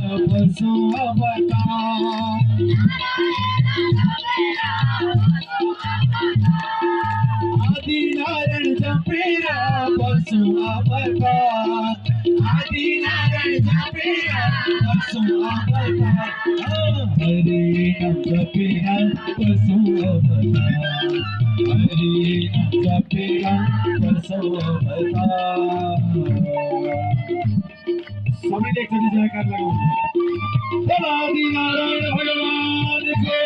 बसो अवतार आदि नारायण जपेरा बसो अवतार आदि नारायण जपेरा बसो अवतार हरे नाम जपेरा बसो अवतार हरे नाम जपेरा बसो अवतार स्वामी एक जयकार लगाओ। आदि नारायण भगवान के